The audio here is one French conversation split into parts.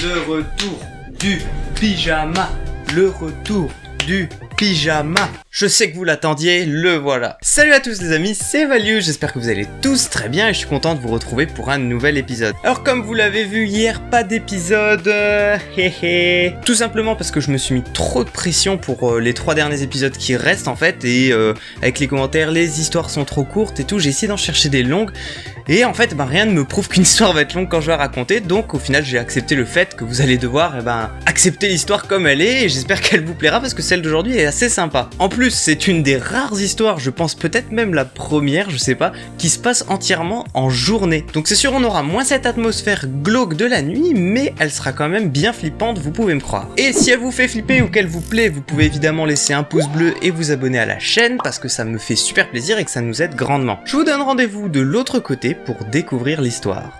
Le retour du pyjama. Le retour du pyjama. Je sais que vous l'attendiez, le voilà. Salut à tous les amis, c'est Value, j'espère que vous allez tous très bien et je suis content de vous retrouver pour un nouvel épisode. Alors comme vous l'avez vu hier, pas d'épisode, tout simplement parce que je me suis mis trop de pression pour les 3 derniers épisodes qui restent en fait et avec les commentaires, les histoires sont trop courtes et tout, j'ai essayé d'en chercher des longues et en fait rien ne me prouve qu'une histoire va être longue quand je vais la raconter, donc au final j'ai accepté le fait que vous allez devoir accepter l'histoire comme elle est et j'espère qu'elle vous plaira parce que celle d'aujourd'hui est assez sympa. En plus, c'est une des rares histoires, je pense peut-être même la première, je sais pas, qui se passe entièrement en journée. Donc c'est sûr on aura moins cette atmosphère glauque de la nuit, mais elle sera quand même bien flippante, vous pouvez me croire. Et si elle vous fait flipper ou qu'elle vous plaît, vous pouvez évidemment laisser un pouce bleu et vous abonner à la chaîne parce que ça me fait super plaisir et que ça nous aide grandement. Je vous donne rendez-vous de l'autre côté pour découvrir l'histoire.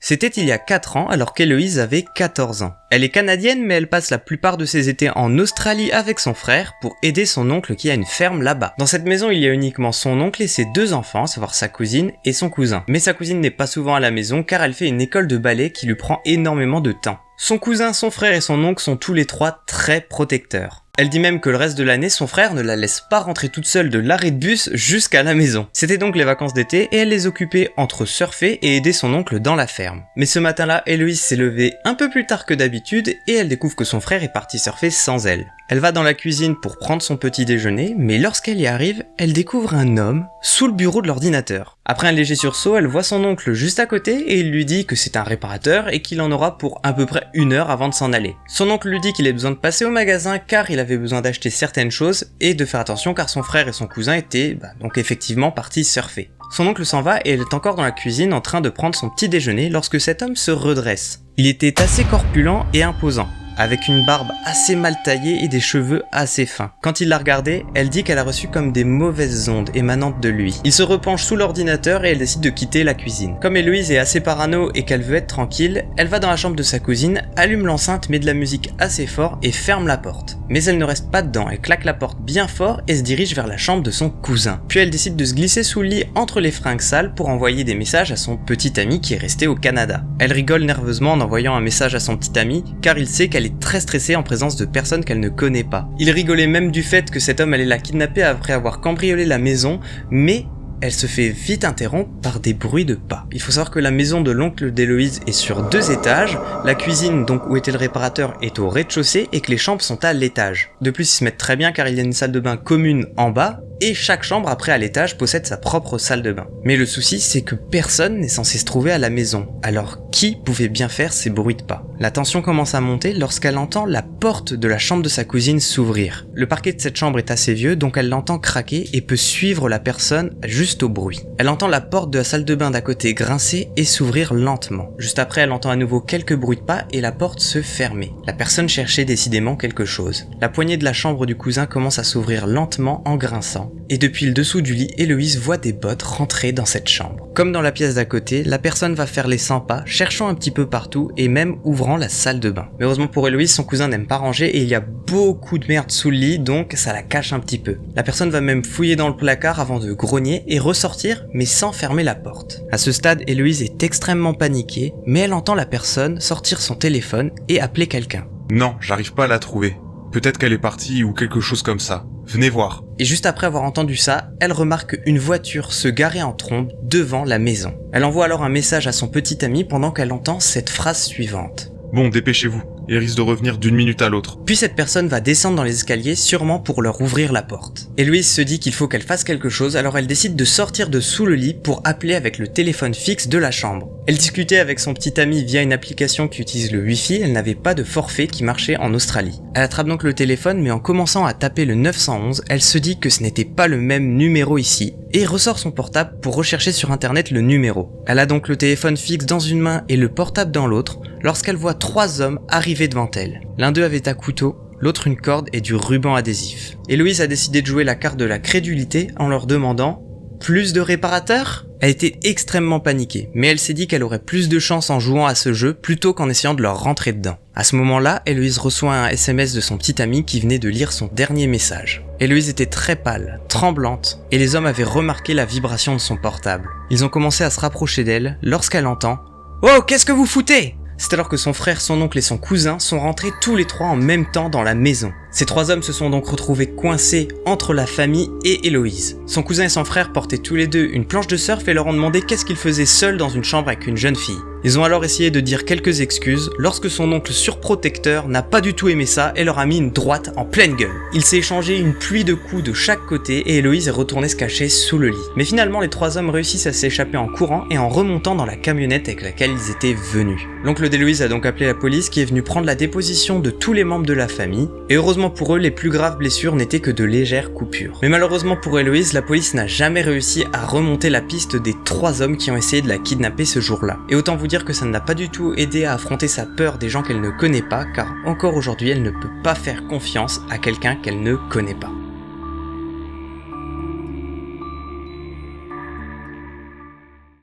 C'était il y a 4 ans alors qu'Héloïse avait 14 ans. Elle est canadienne mais elle passe la plupart de ses étés en Australie avec son frère pour aider son oncle qui a une ferme là-bas. Dans cette maison il y a uniquement son oncle et ses 2 enfants, à savoir sa cousine et son cousin. Mais sa cousine n'est pas souvent à la maison car elle fait une école de ballet qui lui prend énormément de temps. Son cousin, son frère et son oncle sont tous les 3 très protecteurs. Elle dit même que le reste de l'année, son frère ne la laisse pas rentrer toute seule de l'arrêt de bus jusqu'à la maison. C'était donc les vacances d'été et elle les occupait entre surfer et aider son oncle dans la ferme. Mais ce matin-là, Héloïse s'est levée un peu plus tard que d'habitude et elle découvre que son frère est parti surfer sans elle. Elle va dans la cuisine pour prendre son petit déjeuner, mais lorsqu'elle y arrive, elle découvre un homme sous le bureau de l'ordinateur. Après un léger sursaut, elle voit son oncle juste à côté et il lui dit que c'est un réparateur et qu'il en aura pour à peu près 1 heure avant de s'en aller. Son oncle lui dit qu'il a besoin de passer au magasin car il avait besoin d'acheter certaines choses et de faire attention car son frère et son cousin étaient donc effectivement partis surfer. Son oncle s'en va et elle est encore dans la cuisine en train de prendre son petit déjeuner lorsque cet homme se redresse. Il était assez corpulent et imposant, avec une barbe assez mal taillée et des cheveux assez fins. Quand il la regardait, elle dit qu'elle a reçu comme des mauvaises ondes émanantes de lui. Il se repenche sous l'ordinateur et elle décide de quitter la cuisine. Comme Héloïse est assez parano et qu'elle veut être tranquille, elle va dans la chambre de sa cousine, allume l'enceinte, met de la musique assez fort et ferme la porte. Mais elle ne reste pas dedans, elle claque la porte bien fort et se dirige vers la chambre de son cousin. Puis elle décide de se glisser sous le lit entre les fringues sales pour envoyer des messages à son petit ami qui est resté au Canada. Elle rigole nerveusement en envoyant un message à son petit ami car il sait qu'elle est très stressée en présence de personnes qu'elle ne connaît pas. Il rigolait même du fait que cet homme allait la kidnapper après avoir cambriolé la maison, mais elle se fait vite interrompre par des bruits de pas. Il faut savoir que la maison de l'oncle d'Héloïse est sur 2 étages, la cuisine donc où était le réparateur est au rez-de-chaussée et que les chambres sont à l'étage. De plus ils se mettent très bien car il y a une salle de bain commune en bas, et chaque chambre après à l'étage possède sa propre salle de bain. Mais le souci c'est que personne n'est censé se trouver à la maison, alors qui pouvait bien faire ces bruits de pas? La tension commence à monter lorsqu'elle entend la porte de la chambre de sa cousine s'ouvrir. Le parquet de cette chambre est assez vieux donc elle l'entend craquer et peut suivre la personne juste au bruit. Elle entend la porte de la salle de bain d'à côté grincer et s'ouvrir lentement. Juste après elle entend à nouveau quelques bruits de pas et la porte se fermer. La personne cherchait décidément quelque chose. La poignée de la chambre du cousin commence à s'ouvrir lentement en grinçant. Et depuis le dessous du lit, Héloïse voit des bottes rentrer dans cette chambre. Comme dans la pièce d'à côté, la personne va faire les 100 pas, cherchant un petit peu partout et même ouvrant la salle de bain. Mais heureusement pour Héloïse, son cousin n'aime pas ranger et il y a beaucoup de merde sous le lit, donc ça la cache un petit peu. La personne va même fouiller dans le placard avant de grogner et ressortir, mais sans fermer la porte. À ce stade, Héloïse est extrêmement paniquée, mais elle entend la personne sortir son téléphone et appeler quelqu'un. Non, j'arrive pas à la trouver. Peut-être qu'elle est partie ou quelque chose comme ça. Venez voir. Et juste après avoir entendu ça, elle remarque une voiture se garer en trombe devant la maison. Elle envoie alors un message à son petit ami pendant qu'elle entend cette phrase suivante. Bon, dépêchez-vous. Il risque de revenir d'une minute à l'autre. Puis cette personne va descendre dans les escaliers, sûrement pour leur ouvrir la porte. Héloïse se dit qu'il faut qu'elle fasse quelque chose, alors elle décide de sortir de sous le lit pour appeler avec le téléphone fixe de la chambre. Elle discutait avec son petit ami via une application qui utilise le Wi-Fi, elle n'avait pas de forfait qui marchait en Australie. Elle attrape donc le téléphone, mais en commençant à taper le 911, elle se dit que ce n'était pas le même numéro ici, et ressort son portable pour rechercher sur internet le numéro. Elle a donc le téléphone fixe dans une main et le portable dans l'autre, lorsqu'elle voit 3 hommes arriver devant elle. L'un d'eux avait un couteau, l'autre une corde et du ruban adhésif. Héloïse a décidé de jouer la carte de la crédulité en leur demandant plus de réparateurs? Elle était extrêmement paniquée, mais elle s'est dit qu'elle aurait plus de chance en jouant à ce jeu plutôt qu'en essayant de leur rentrer dedans. À ce moment-là, Héloïse reçoit un SMS de son petit ami qui venait de lire son dernier message. Héloïse était très pâle, tremblante, et les hommes avaient remarqué la vibration de son portable. Ils ont commencé à se rapprocher d'elle lorsqu'elle entend « Oh, qu'est-ce que vous foutez ?» C'est alors que son frère, son oncle et son cousin sont rentrés tous les trois en même temps dans la maison. Ces trois hommes se sont donc retrouvés coincés entre la famille et Héloïse. Son cousin et son frère portaient tous les deux une planche de surf et leur ont demandé qu'est-ce qu'ils faisaient seuls dans une chambre avec une jeune fille. Ils ont alors essayé de dire quelques excuses lorsque son oncle surprotecteur n'a pas du tout aimé ça et leur a mis une droite en pleine gueule. Il s'est échangé une pluie de coups de chaque côté et Héloïse est retournée se cacher sous le lit. Mais finalement les trois hommes réussissent à s'échapper en courant et en remontant dans la camionnette avec laquelle ils étaient venus. L'oncle d'Héloïse a donc appelé la police qui est venue prendre la déposition de tous les membres de la famille et heureusement pour eux les plus graves blessures n'étaient que de légères coupures. Mais malheureusement pour Héloïse, la police n'a jamais réussi à remonter la piste des trois hommes qui ont essayé de la kidnapper ce jour-là. Et autant vous dire que ça ne l'a pas du tout aidé à affronter sa peur des gens qu'elle ne connaît pas, car encore aujourd'hui elle ne peut pas faire confiance à quelqu'un qu'elle ne connaît pas.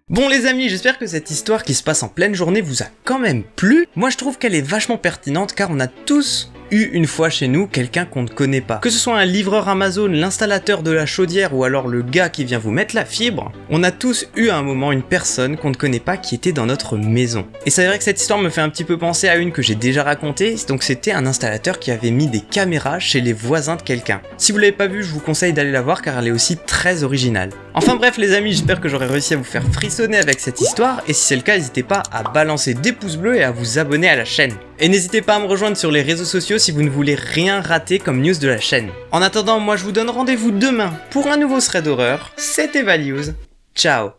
Bon les amis, j'espère que cette histoire qui se passe en pleine journée vous a quand même plu. Moi je trouve qu'elle est vachement pertinente car on a tous eu une fois chez nous quelqu'un qu'on ne connaît pas. Que ce soit un livreur Amazon, l'installateur de la chaudière ou alors le gars qui vient vous mettre la fibre, on a tous eu à un moment une personne qu'on ne connaît pas qui était dans notre maison. Et c'est vrai que cette histoire me fait un petit peu penser à une que j'ai déjà racontée, donc c'était un installateur qui avait mis des caméras chez les voisins de quelqu'un. Si vous l'avez pas vue, je vous conseille d'aller la voir car elle est aussi très originale. Enfin bref les amis, j'espère que j'aurai réussi à vous faire frissonner avec cette histoire, et si c'est le cas, n'hésitez pas à balancer des pouces bleus et à vous abonner à la chaîne. Et n'hésitez pas à me rejoindre sur les réseaux sociaux si vous ne voulez rien rater comme news de la chaîne. En attendant, moi je vous donne rendez-vous demain pour un nouveau thread d'horreur. C'était Values. Ciao.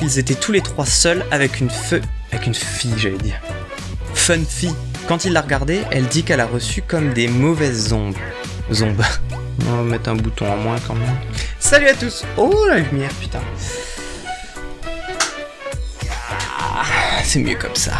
Ils étaient tous les trois seuls avec une fille, j'allais dire. Fun fille. Quand il l'a regardée, elle dit qu'elle a reçu comme des mauvaises ondes. On va mettre un bouton en moins quand même. Salut à tous. Oh la lumière, putain. Ah, c'est mieux comme ça.